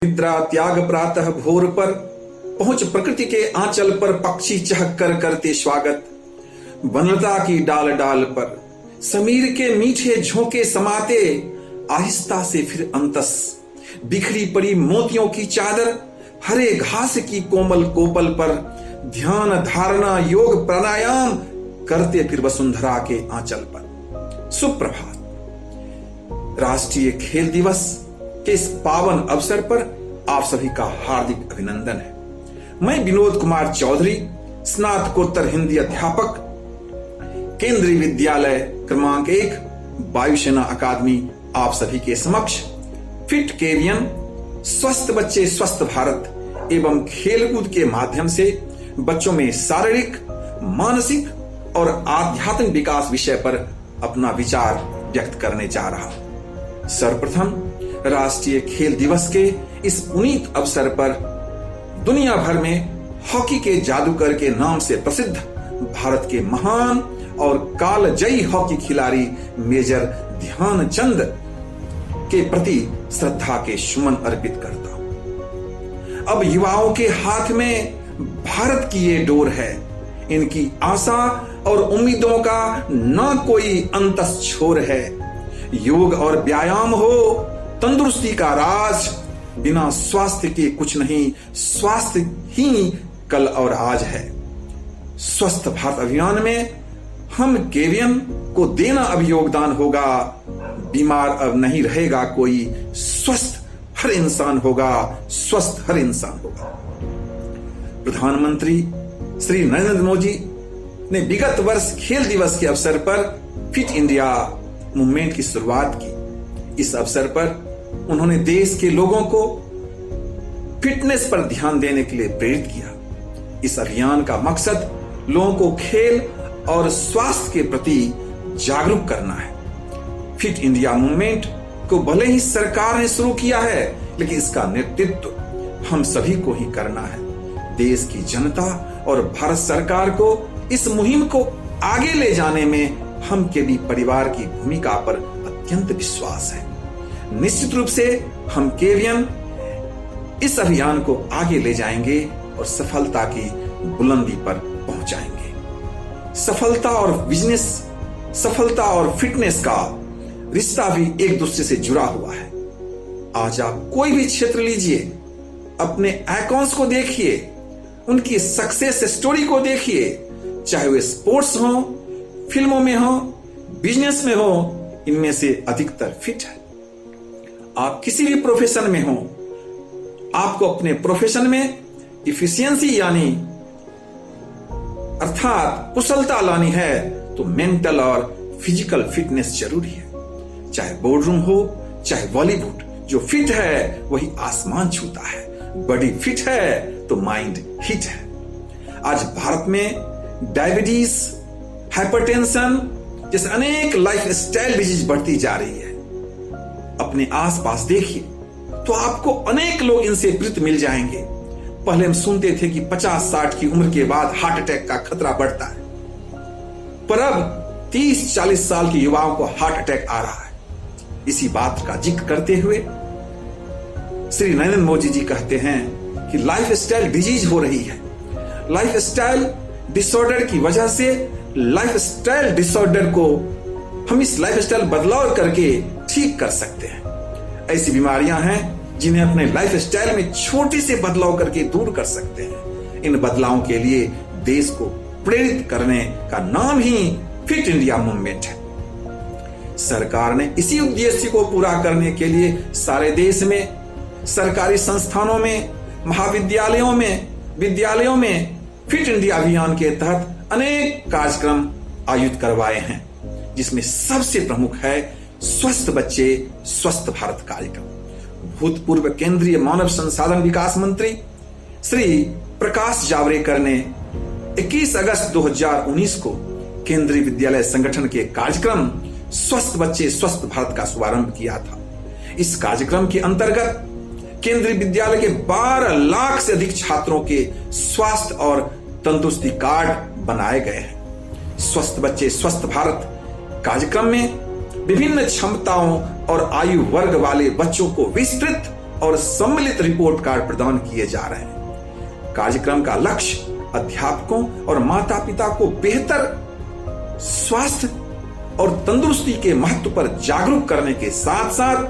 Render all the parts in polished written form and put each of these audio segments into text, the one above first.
निद्रा त्याग प्रातः भोर पर पहुंच प्रकृति के आंचल पर पक्षी चहक कर करते स्वागत। वनलता की डाल डाल पर समीर के मीठे झोंके समाते आहिस्ता से फिर अंतस बिखरी पड़ी मोतियों की चादर हरे घास की कोमल कोपल पर ध्यान धारणा योग प्राणायाम करते फिर वसुंधरा के आंचल पर। सुप्रभात। राष्ट्रीय खेल दिवस के इस पावन अवसर पर आप सभी का हार्दिक अभिनंदन है। मैं विनोद कुमार चौधरी, स्नातकोत्तर हिंदी अध्यापक, केंद्रीय विद्यालय क्रमांक 1, वायुसेना अकादमी, आप सभी के समक्ष फिट केवियन स्वस्थ बच्चे स्वस्थ भारत एवं खेलकूद के माध्यम से बच्चों में शारीरिक, मानसिक और आध्यात्मिक विकास विषय पर अपना विचार व्यक्त करने जा रहा हूं। सर्वप्रथम राष्ट्रीय खेल दिवस के इस पुनीत अवसर पर दुनिया भर में हॉकी के जादूगर के नाम से प्रसिद्ध भारत के महान और कालजयी हॉकी खिलाड़ी मेजर ध्यानचंद के प्रति श्रद्धा के सुमन अर्पित करता हूं। अब युवाओं के हाथ में भारत की ये डोर है। इनकी आशा और उम्मीदों का न कोई अंतस छोर है। योग और व्यायाम हो तंदुरुस्ती का राज, बिना स्वास्थ्य के कुछ नहीं, स्वास्थ्य ही कल और आज है। स्वस्थ भारत अभियान में हम केवियन को देना अब योगदान होगा। बीमार अब नहीं रहेगा कोई, स्वस्थ हर इंसान होगा, स्वस्थ हर इंसान होगा। प्रधानमंत्री श्री नरेंद्र मोदी ने विगत वर्ष खेल दिवस के अवसर पर फिट इंडिया मूवमेंट की शुरुआत की। इस अवसर पर उन्होंने देश के लोगों को फिटनेस पर ध्यान देने के लिए प्रेरित किया। इस अभियान का मकसद लोगों को खेल और स्वास्थ्य के प्रति जागरूक करना है। फिट इंडिया मूवमेंट को भले ही सरकार ने शुरू किया है, लेकिन इसका नेतृत्व हम सभी को ही करना है। देश की जनता और भारत सरकार को इस मुहिम को आगे ले जाने में हम के भी परिवार की भूमिका पर अत्यंत विश्वास है। निश्चित रूप से हम केवियन इस अभियान को आगे ले जाएंगे और सफलता की बुलंदी पर पहुंचाएंगे। सफलता और बिजनेस, सफलता और फिटनेस का रिश्ता भी एक दूसरे से जुड़ा हुआ है। आज आप कोई भी क्षेत्र लीजिए, अपने आइकॉन्स को देखिए, उनकी सक्सेस स्टोरी को देखिए, चाहे वे स्पोर्ट्स हो, फिल्मों में हो, बिजनेस में हो, इनमें से अधिकतर फिट है। आप किसी भी प्रोफेशन में हो, आपको अपने प्रोफेशन में इफिशियंसी यानी अर्थात कुशलता लानी है तो मेंटल और फिजिकल फिटनेस जरूरी है। चाहे बोर्डरूम हो, चाहे बॉलीवुड, जो फिट है वही आसमान छूता है। बॉडी फिट है तो माइंड हिट है। आज भारत में डायबिटीज, हाइपरटेंशन जैसे अनेक लाइफ स्टाइल डिजीज बढ़ती जा रही है। अपने आसपास देखिए तो आपको अनेक लोग इनसे पीड़ित मिल जाएंगे। पहले हम सुनते थे कि 50-60 की उम्र के बाद हार्ट अटैक का खतरा बढ़ता है, पर अब 30-40 साल के युवाओं को हार्ट अटैक आ रहा है। इसी बात का जिक्र करते हुए श्री नरेंद्र मोदी जी कहते हैं कि लाइफ स्टाइल डिजीज हो रही है। लाइफ स्टाइल डिसऑर्डर की वजह से लाइफ स्टाइल डिसऑर्डर को हम इस लाइफ स्टाइल बदलाव करके ठीक कर सकते हैं। ऐसी बीमारियां हैं जिन्हें अपने लाइफ स्टाइल में छोटे से बदलाव करके दूर कर सकते हैं। इन बदलावों के लिए देश को प्रेरित करने का नाम ही फिट इंडिया मूवमेंट है। सरकार ने इसी उद्देश्य को पूरा करने के लिए सारे देश में सरकारी संस्थानों में, महाविद्यालयों में, विद्यालयों में फिट इंडिया अभियान के तहत अनेक कार्यक्रम आयोजित करवाए हैं, जिसमें सबसे प्रमुख है स्वस्थ बच्चे स्वस्थ भारत कार्यक्रम। भूतपूर्व केंद्रीय मानव संसाधन विकास मंत्री श्री प्रकाश जावड़ेकर ने 21 अगस्त 2019 को केंद्रीय विद्यालय संगठन के कार्यक्रम स्वस्थ बच्चे स्वस्थ भारत का शुभारंभ किया था। इस कार्यक्रम के अंतर्गत केंद्रीय विद्यालय के 12 लाख से अधिक छात्रों के स्वास्थ्य और तंदुरुस्ती कार्ड बनाए गए हैं। स्वस्थ बच्चे स्वस्थ भारत कार्यक्रम में विभिन्न क्षमताओं और आयु वर्ग वाले बच्चों को विस्तृत और सम्मिलित रिपोर्ट कार्ड प्रदान किए जा रहे हैं। कार्यक्रम का लक्ष्य अध्यापकों और माता पिता को बेहतर स्वास्थ्य और तंदुरुस्ती के महत्व पर जागरूक करने के साथ साथ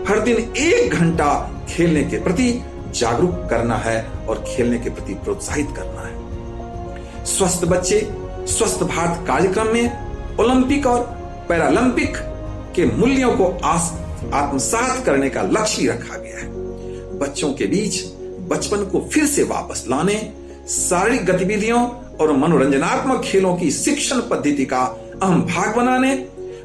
हर दिन 1 घंटा खेलने के प्रति जागरूक करना है और खेलने के प्रति प्रोत्साहित करना है। स्वस्थ बच्चे स्वस्थ भारत कार्यक्रम में ओलंपिक और पैरालंपिक के मूल्यों को आत्मसात करने का लक्ष्य रखा गया है। बच्चों के बीच बचपन को फिर से वापस लाने, शारीरिक गतिविधियों और मनोरंजनात्मक खेलों की शिक्षण पद्धति का अहम भाग बनाने,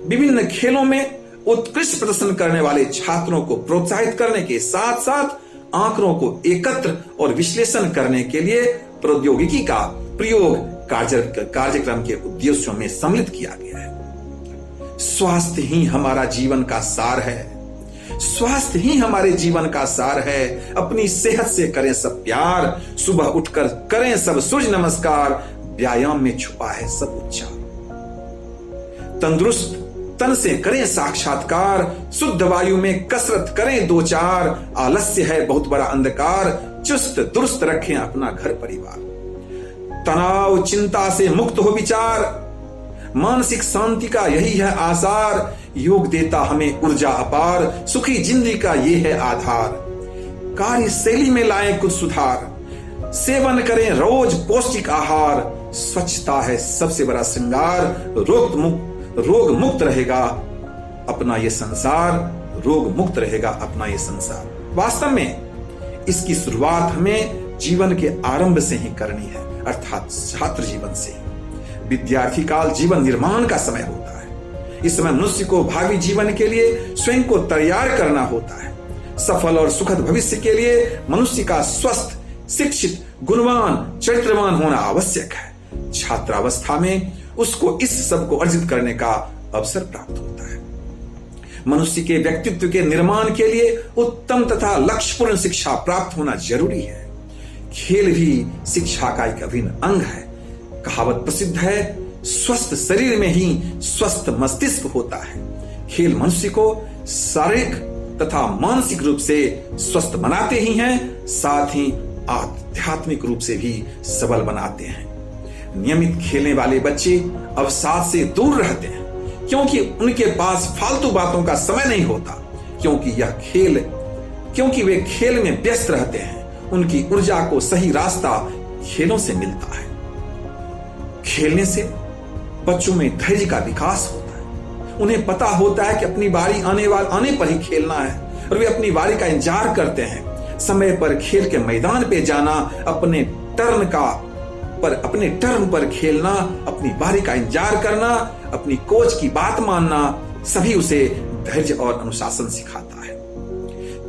विभिन्न खेलों में उत्कृष्ट प्रदर्शन करने वाले छात्रों को प्रोत्साहित करने के साथ साथ आंकड़ों को एकत्र और विश्लेषण करने के लिए प्रौद्योगिकी का प्रयोग कार्यक्रम के उद्देश्यों में सम्मिलित किया गया है। स्वास्थ्य ही हमारा जीवन का सार है। स्वास्थ्य ही हमारे जीवन का सार है। अपनी सेहत से करें सब प्यार, सुबह उठकर करें सब सूर्य नमस्कार, व्यायाम में छुपा है सब उच्चार। तंदुरुस्त तन से करें साक्षात्कार, शुद्ध वायु में कसरत करें 2-4, आलस्य है बहुत बड़ा अंधकार, चुस्त दुरुस्त रखें अपना घर परिवार। तनाव चिंता से मुक्त हो विचार, मानसिक शांति का यही है आसार, योग देता हमें ऊर्जा अपार, सुखी जिंदगी का ये है आधार। कार्य शैली में लाएं कुछ सुधार, सेवन करें रोज पौष्टिक आहार, स्वच्छता है सबसे बड़ा श्रृंगार, रोग मुक्त रहेगा अपना ये संसार, रोग मुक्त रहेगा अपना ये संसार। वास्तव में इसकी शुरुआत हमें जीवन के आरंभ से ही करनी है, अर्थात छात्र जीवन से। विद्यार्थी काल जीवन निर्माण का समय होता है। इस समय मनुष्य को भावी जीवन के लिए स्वयं को तैयार करना होता है। सफल और सुखद भविष्य के लिए मनुष्य का स्वस्थ, शिक्षित, गुणवान, चरित्रवान होना आवश्यक है। छात्रावस्था में उसको इस सब को अर्जित करने का अवसर प्राप्त होता है। मनुष्य के व्यक्तित्व के निर्माण के लिए उत्तम तथा लक्ष्यपूर्ण शिक्षा प्राप्त होना जरूरी है। खेल भी शिक्षा का एक अभिन्न अंग है। कहावत प्रसिद्ध है, स्वस्थ शरीर में ही स्वस्थ मस्तिष्क होता है। खेल मनुष्य को शारीरिक तथा मानसिक रूप से स्वस्थ बनाते ही हैं, साथ ही आध्यात्मिक रूप से भी सबल बनाते हैं। नियमित खेलने वाले बच्चे अवसाद से दूर रहते हैं, क्योंकि उनके पास फालतू बातों का समय नहीं होता, क्योंकि वे खेल में व्यस्त रहते हैं। उनकी ऊर्जा को सही रास्ता खेलों से मिलता है। खेलने से बच्चों में धैर्य का विकास होता है। उन्हें पता होता है कि अपनी बारी आने पर ही खेलना है और वे अपनी बारी का इंतजार करते हैं। समय पर खेल के मैदान पे जाना, अपने टर्न पर खेलना, अपनी बारी का इंतजार करना, अपनी कोच की बात मानना, सभी उसे धैर्य और अनुशासन सिखाता है।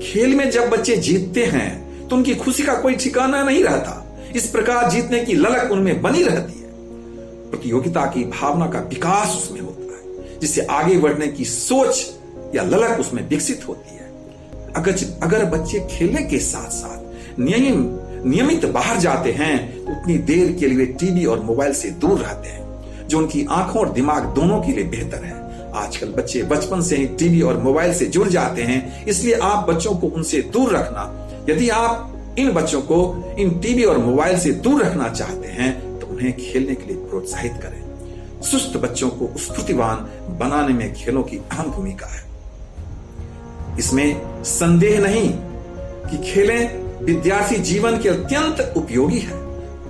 खेल में जब बच्चे जीतते हैं तो उनकी खुशी का कोई ठिकाना नहीं रहता। इस प्रकार जीतने की ललक उनमें बनी रहती है। प्रतियोगिता की भावना का विकास उसमें होता है, जिससे आगे बढ़ने की सोच या ललक उसमें विकसित होती है। अगर बच्चे खेलने के साथ साथ नियमित बाहर जाते हैं तो उतनी देर के लिए टीवी और मोबाइल से दूर रहते हैं, जो उनकी आंखों और दिमाग दोनों के लिए बेहतर है। आजकल बच्चे बचपन से ही टीवी और मोबाइल से जुड़ जाते हैं, इसलिए आप बच्चों को उनसे दूर रखना। यदि आप इन बच्चों को इन टीवी और मोबाइल से दूर रखना चाहते हैं तो उन्हें खेलने के लिए प्रोत्साहित करें। सुस्त बच्चों को स्फूर्तिवान बनाने में खेलों की अहम भूमिका है। इसमें संदेह नहीं कि खेलें विद्यार्थी जीवन के अत्यंत उपयोगी है,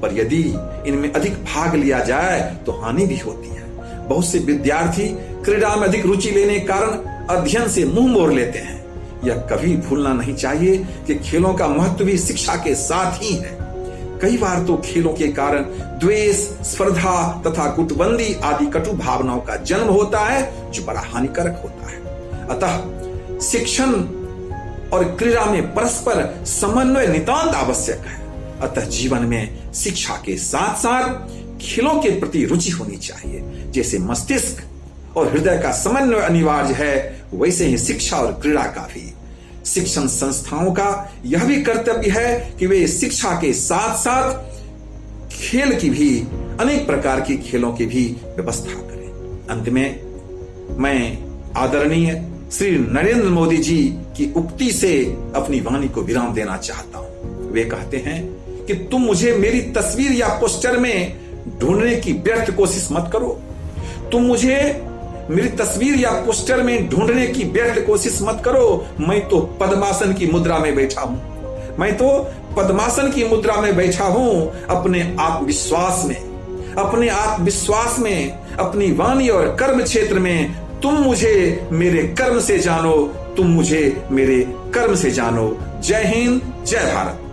पर यदि इनमें अधिक भाग लिया जाए तो हानि भी होती है। बहुत से विद्यार्थी क्रीड़ा में अधिक रुचि लेने के कारण अध्ययन से मुंह मोड़ लेते हैं। यह कभी भूलना नहीं चाहिए कि खेलों का महत्व भी शिक्षा के साथ ही है। कई बार तो खेलों के कारण द्वेष, स्पर्धा तथा गुटबंदी आदि कटु भावनाओं का जन्म होता है, जो बड़ा हानिकारक होता है। अतः शिक्षण और क्रीड़ा में परस्पर समन्वय नितांत आवश्यक है। अतः जीवन में शिक्षा के साथ साथ खेलों के प्रति रुचि होनी चाहिए। जैसे मस्तिष्क और हृदय का समन्वय अनिवार्य है, वैसे ही शिक्षा और क्रीड़ा का भी। शिक्षण संस्थाओं का यह भी कर्तव्य है कि वे शिक्षा के साथ साथ खेल की भी, अनेक प्रकार की खेलों की भी व्यवस्था करें। अंत में मैं आदरणीय श्री नरेंद्र मोदी जी की उक्ति से अपनी वाणी को विराम देना चाहता हूं। वे कहते हैं कि तुम मुझे मेरी तस्वीर या पोस्टर में ढूंढने की व्यर्थ कोशिश मत करो। तुम मुझे मेरी तस्वीर या पोस्टर में ढूंढने की व्यर्थ कोशिश मत करो। मैं तो पद्मासन की मुद्रा में बैठा हूं। मैं तो पद्मासन की मुद्रा में बैठा हूं। अपने आत्मविश्वास में, अपनी वाणी और कर्म क्षेत्र में तुम मुझे मेरे कर्म से जानो। तुम मुझे मेरे कर्म से जानो। जय हिंद, जय भारत।